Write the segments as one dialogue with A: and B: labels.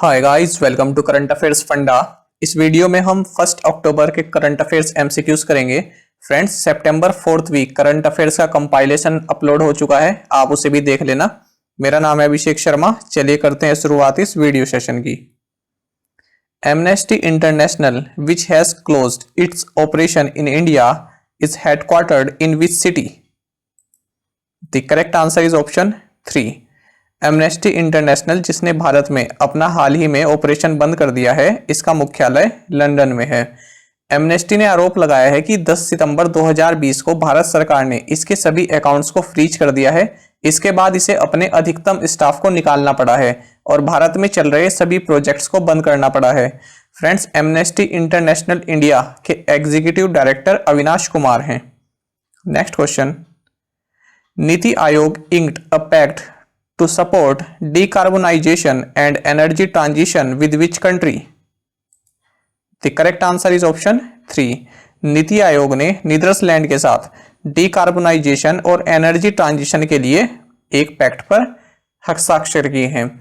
A: Hi guys, welcome to current affairs funda. इस video में हम 1 अक्टूबर के करंट अफेयर्स एमसीक्यूज करेंगे। फ्रेंड्स, सितंबर 4th वीक करंट अफेयर्स का कंपाइलेशन अपलोड हो चुका है, आप उसे भी देख लेना। मेरा नाम है अभिषेक शर्मा। चलिए करते हैं शुरुआत इस वीडियो सेशन की। Amnesty international which has closed its operation in India is headquartered in which city? The correct answer is option 3। Amnesty international, जिसने भारत में अपना हाल ही में ऑपरेशन बंद कर दिया है, इसका मुख्यालय लंदन में है। एमनेस्टी ने आरोप लगाया है कि 10 सितंबर 2020 को भारत सरकार ने इसके सभी अकाउंट्स को फ्रीज कर दिया है। इसके बाद इसे अपने अधिकतम स्टाफ को निकालना पड़ा है और भारत में चल रहे सभी प्रोजेक्ट्स को बंद करना पड़ा है। फ्रेंड्स, एमनेस्टी इंटरनेशनल इंडिया के एग्जीक्यूटिव डायरेक्टर अविनाश कुमार हैं। Next question, NITI Aayog inked a pact to support decarbonization and energy transition with which country? The correct answer is option 3। NITI Aayog ने नीदरलैंड के साथ डिकार्बोनाइजेशन और एनर्जी ट्रांजिशन के लिए एक पैक्ट पर हस्ताक्षर किए हैं।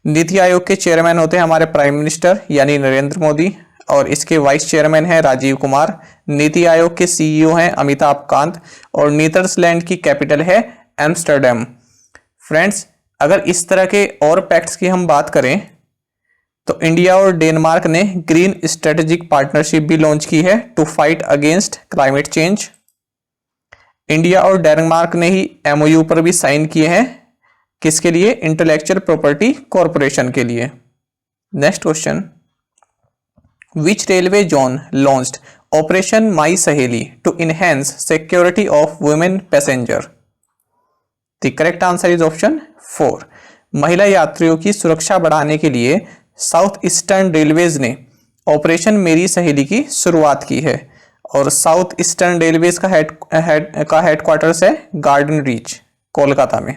A: नीति आयोग के चेयरमैन होते हैं हमारे प्राइम मिनिस्टर यानी नरेंद्र मोदी, और इसके वाइस चेयरमैन है राजीव कुमार। नीति आयोग के सीईओ हैं अमिताभ कांत, और नीदरलैंड की कैपिटल है एम्स्टर्डम। फ्रेंड्स, अगर इस तरह के और पैक्ट्स की हम बात करें तो इंडिया और डेनमार्क ने ग्रीन स्ट्रेटेजिक पार्टनरशिप भी लॉन्च की है to fight against climate change. India और डेनमार्क ने ही एमओयू पर भी साइन किए हैं, किसके लिए? इंटेलेक्चुअल प्रॉपर्टी कॉरपोरेशन के लिए। Next question, which railway zone launched operation my Saheli to enhance security of women passenger? The correct answer is option 4। महिला यात्रियों की सुरक्षा बढ़ाने के लिए साउथ ईस्टर्न रेलवेज ने ऑपरेशन मेरी सहेली की शुरुआत की है, और साउथ ईस्टर्न रेलवेज का हेडक्वार्टर्स है गार्डन रीच, कोलकाता में।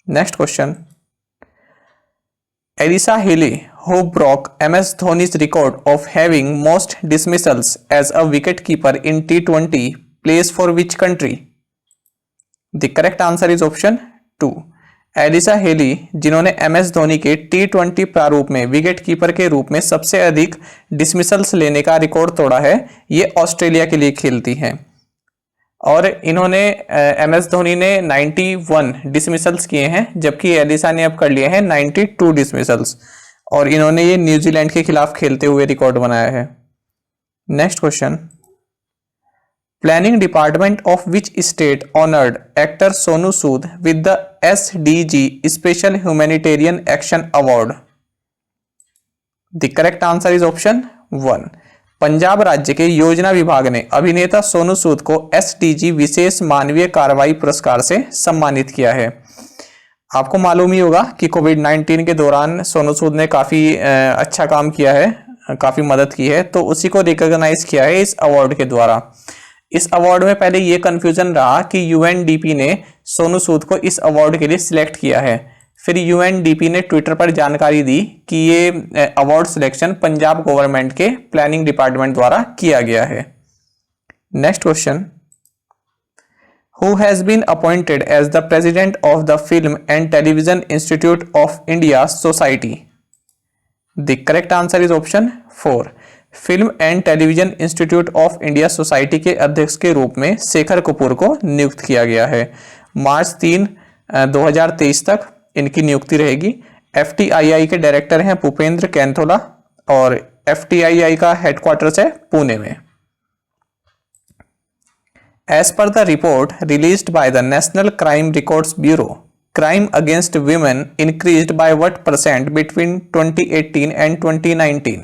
A: Next question, Alyssa Healy who broke MS Dhoni's record of having most dismissals as a wicketkeeper in T20 plays for which country? The correct answer is option 2। Alyssa Healy, जिन्होंने MS Dhoni के T20 प्रारूप में wicket keeper के रूप में सबसे अधिक dismissals लेने का रिकॉर्ड तोड़ा है, ये ऑस्ट्रेलिया के लिए खेलती हैं, और इन्होंने MS धोनी ने 91 डिसमिसल्स किए हैं, जबकि एलिसा ने अब कर लिए हैं 92 डिसमिसल्स, और इन्होंने ये न्यूजीलैंड के खिलाफ खेलते हुए रिकॉर्ड बनाया है। Next question, planning department of which state honoured actor Sonu Sood with the SDG special humanitarian action award? The correct answer is option 1। Punjab राज्य के योजना विभाग ने अभिनेता सोनू सूद को SDG विशेष मानवीय कार्रवाई पुरस्कार से सम्मानित किया है। आपको मालूम ही होगा कि कोविड-19 के दौरान सोनू सूद ने काफी अच्छा काम किया है, काफी मदद की है, तो उसी को रिकॉग्नाइज किया है इस अवार्ड के द्वारा। इस अवार्ड में पहले ये कंफ्यूजन रहा कि UNDP ने सोनू सूद को इस अवार्ड के लिए सिलेक्ट किया है, फिर UNDP ने ट्विटर पर जानकारी दी कि ये अवार्ड सिलेक्शन पंजाब गवर्नमेंट के प्लानिंग डिपार्टमेंट द्वारा किया गया है। Next question, Who has been appointed as the president of the Film and Television Institute of India Society? The correct answer is option 4। Film and television institute of India society के अध्यक्ष के रूप में शेखर कपूर को नियुक्त किया गया है। मार्च 3, 2023 तक इनकी नियुक्ति रहेगी। FTII के डायरेक्टर हैं भूपेंद्र कैंथोला, और FTII का हेडक्वार्टर्स है पुणे में। As per the report released by the National Crime Records Bureau, crime against women increased by what % between 2018 and 2019?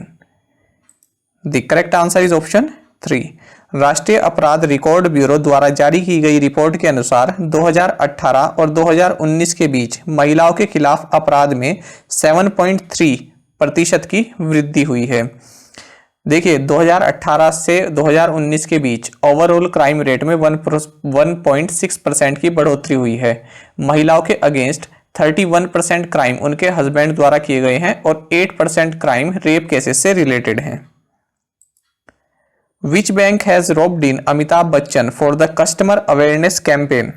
A: The correct answer is option 3। राष्ट्रीय अपराध रिकॉर्ड ब्यूरो द्वारा जारी की गई रिपोर्ट के अनुसार 2018 और 2019 के बीच महिलाओं के खिलाफ अपराध में 7.3% की वृद्धि हुई है। देखिए, 2018 से 2019 के बीच ओवरऑल क्राइम रेट में 1.6% की बढ़ोतरी हुई है। महिलाओं के अगेंस्ट 31% क्राइम उनके हस्बैंड द्वारा किए गए हैं, और 8% क्राइम रेप केसेस से रिलेटेड हैं। Which bank has roped in Amitabh Bachchan for the customer awareness campaign?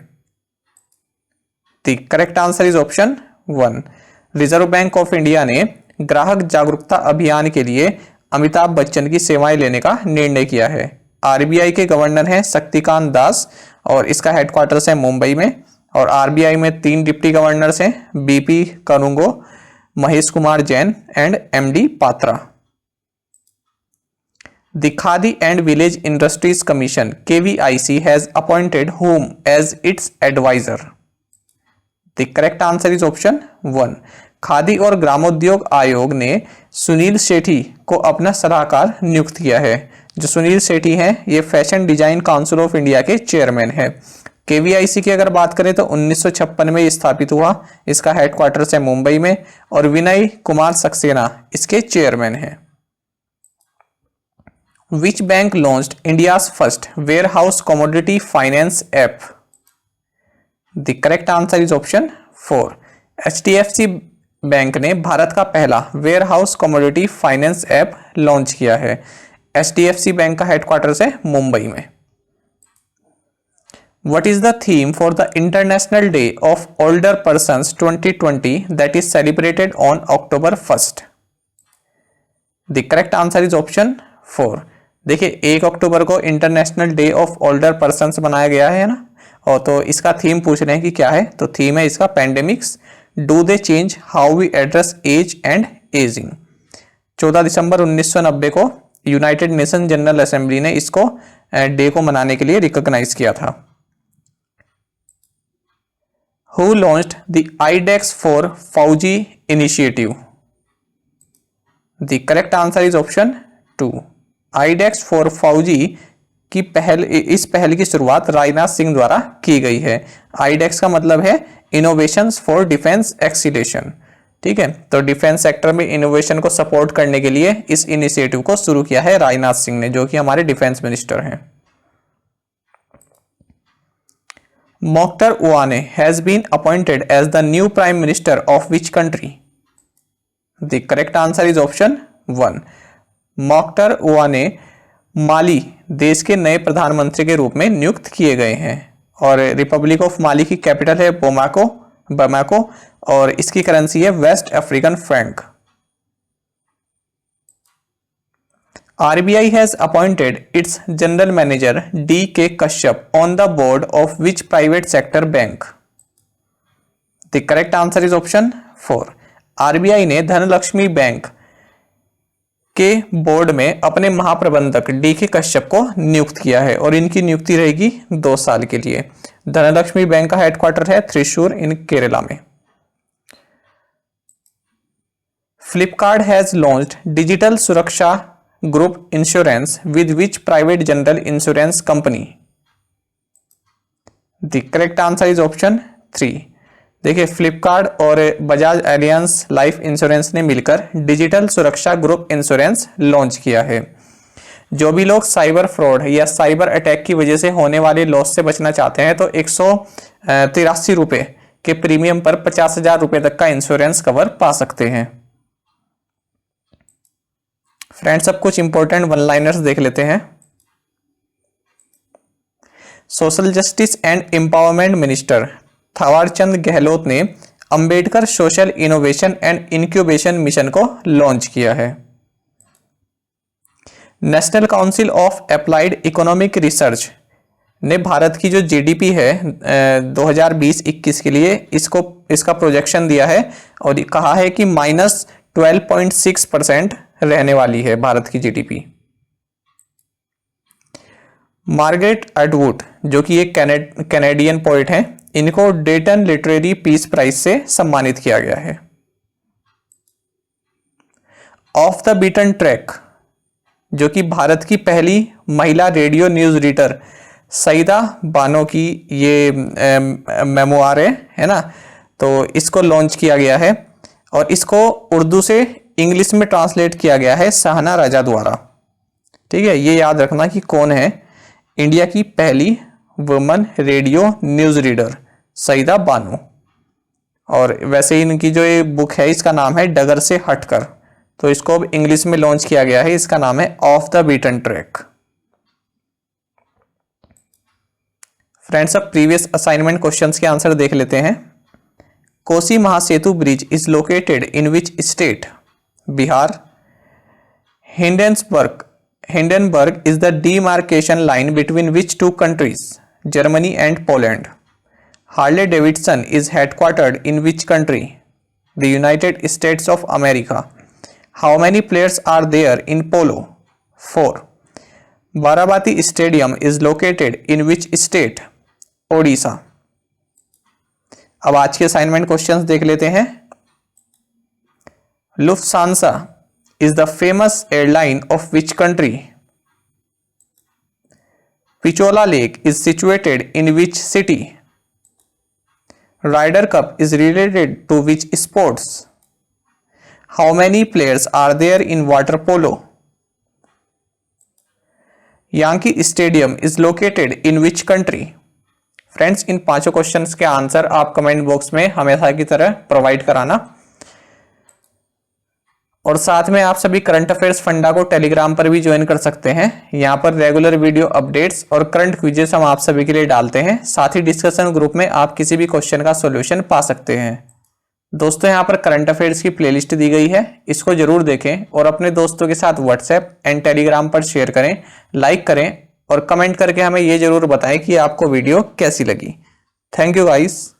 A: The correct answer is option 1। Reserve bank of India ने ग्राहक जागरूकता अभियान के लिए अमिताभ बच्चन की सेवाएं लेने का निर्णय किया है? आरबीआई के गवर्नर हैं शक्तिकांत दास और इसका हेडक्वार्टर्स है मुंबई में। और आरबीआई में 3 डिप्टी गवर्नर्स हैं, BP Kanungo, Mahesh Kumar Jain and MD Patra. The Khadi and Village Industries Commission (KVIC) has appointed whom as its advisor? The correct answer is option 1. Khadi और ग्रामोद्योग आयोग ने सुनील सेठी को अपना सलाहकार नियुक्त किया है। जो सुनील सेठी हैं ये fashion design council of India के चेयरमैन है। केवीआईसी की अगर बात करें तो 1956 में स्थापित हुआ, इसका हेडक्वार्टर्स है मुंबई में और विनय कुमार सक्सेना इसके चेयरमैन हैं। Which bank launched India's first warehouse commodity finance app? The correct answer is option 4. HDFC bank ने भारत का पहला warehouse commodity finance app launch किया है। HDFC बैंक का हेडक्वार्टर्स है मुंबई में। What is the theme for the International Day of Older Persons 2020 that is celebrated on October 1st? The correct answer is option 4. देखिए 1 अक्टूबर को international day of older persons बनाया गया है ना, और तो इसका थीम पूछ रहे हैं कि क्या है, तो थीम है इसका pandemics, do they change how we address age and ageing. 14 दिसंबर 1990 को यूनाइटेड नेशन जनरल असेंबली ने इसको डे को मनाने के लिए रिकॉग्नाइज किया था। Who launched the iDEX for Fauji initiative? The correct answer is option 2. IDEX for Fauji की इस पहल की शुरुआत राजनाथ सिंह द्वारा की गई है। आईडेक्स का मतलब है इनोवेशंस फॉर डिफेंस एक्सीलेशन, ठीक है। तो डिफेंस सेक्टर में इनोवेशन को सपोर्ट करने के लिए इस इनिशिएटिव को शुरू किया है राजनाथ सिंह ने, जो कि हमारे डिफेंस मिनिस्टर हैं। Moctar Ouane has been appointed as the new prime minister of which country? The correct answer is option 1. Moctar Ouane Mali देश के नए प्रधानमंत्री के रूप में नियुक्त किए गए हैं और रिपब्लिक ऑफ माली की कैपिटल है बमाको और इसकी करेंसी है West African franc. RBI has appointed its general manager D K. Kashyap on the board of which private sector bank? The correct answer is option 4. RBI ने धनलक्ष्मी बैंक के बोर्ड में अपने महाप्रबंधक डी.के. कश्यप को नियुक्त किया है और इनकी नियुक्ति रहेगी 2 साल के लिए। धनलक्ष्मी बैंक का हेडक्वार्टर है त्रिशूर इन केरला में। फ्लिपकार्ट हैज लॉन्च्ड डिजिटल सुरक्षा group insurance with which private general insurance company? The correct answer is option 3. देखिए फ्लिपकार्ट और बजाज एलियंस लाइफ इंश्योरेंस ने मिलकर डिजिटल सुरक्षा ग्रुप इंश्योरेंस लॉन्च किया है। जो भी लोग साइबर फ्रॉड या साइबर अटैक की वजह से होने वाले लॉस से बचना चाहते हैं तो 183 रुपए के प्रीमियम पर 50,000 रुपए तक का इंश्योरेंस कवर पा सकते हैं। फ्रेंड्स, अब कुछ इंपॉर्टेंट वन लाइनर्स देख लेते हैं। Social justice and empowerment minister Thawarchand Gehlot ने Ambedkar social innovation and incubation mission को लॉन्च किया है। National council of applied economic research ने भारत की जो जीडीपी है 2020-21 के लिए इसका प्रोजेक्शन दिया है और कहा है कि -12.6% रहने वाली है भारत की जीडीपी। मार्गरेट अटवुड जो कि एक कैनेडियन पोइट हैं, इनको डेटन लिटरेरी पीस प्राइज से सम्मानित किया गया है। ऑफ द बीटन ट्रैक जो कि भारत की पहली महिला radio news reader Saeeda Bano की ये मेमोआर है ना, तो इसको लॉन्च किया गया है और इसको उर्दू से इंग्लिश में ट्रांसलेट किया गया है शाहना राजा द्वारा। ठीक है, ये याद रखना कि कौन है इंडिया की पहली woman radio news reader, Saeeda Bano. और वैसे ही इनकी जो ये बुक है इसका नाम है डगर से हटकर, तो इसको अब इंग्लिश में लॉन्च किया गया है, इसका नाम है of the beaten track. Friends, अब प्रीवियस असाइनमेंट क्वेश्चंस के आंसर देख लेते हैं। कोसी महासेतु bridge is located in which state? Bihar. Hindenburg is the demarcation line between which two countries? Germany and Poland. Harley Davidson is headquartered in which country? The United States of America. How many players are there in polo? 4. Barabati Stadium is located in which state? Odisha. अब आज के assignment questions देख लेते हैं। Lufthansa is the famous airline of which country? Pichola Lake is situated in which city? Ryder Cup is related to which sports? How many players are there in water polo? Yankee Stadium is located in which country? Friends, इन पांचों questions के answer आप comment box में हमेशा की तरह provide कराना और साथ में आप सभी करंट अफेयर्स फंडा को टेलीग्राम पर भी ज्वाइन कर सकते हैं। यहाँ पर रेगुलर वीडियो अपडेट्स और करंट क्विजेस हम आप सभी के लिए डालते हैं। साथ ही डिस्कशन ग्रुप में आप किसी भी क्वेश्चन का सॉल्यूशन पा सकते हैं। दोस्तों, यहाँ पर करंट अफेयर्स की प्लेलिस्ट दी गई है, इसको जरूर देखें और अपने दोस्तों के साथ व्हाट्सएप एंड टेलीग्राम पर शेयर करें, लाइक करें और कमेंट करके हमें ये जरूर बताएं कि आपको वीडियो कैसी लगी। Thank you guys.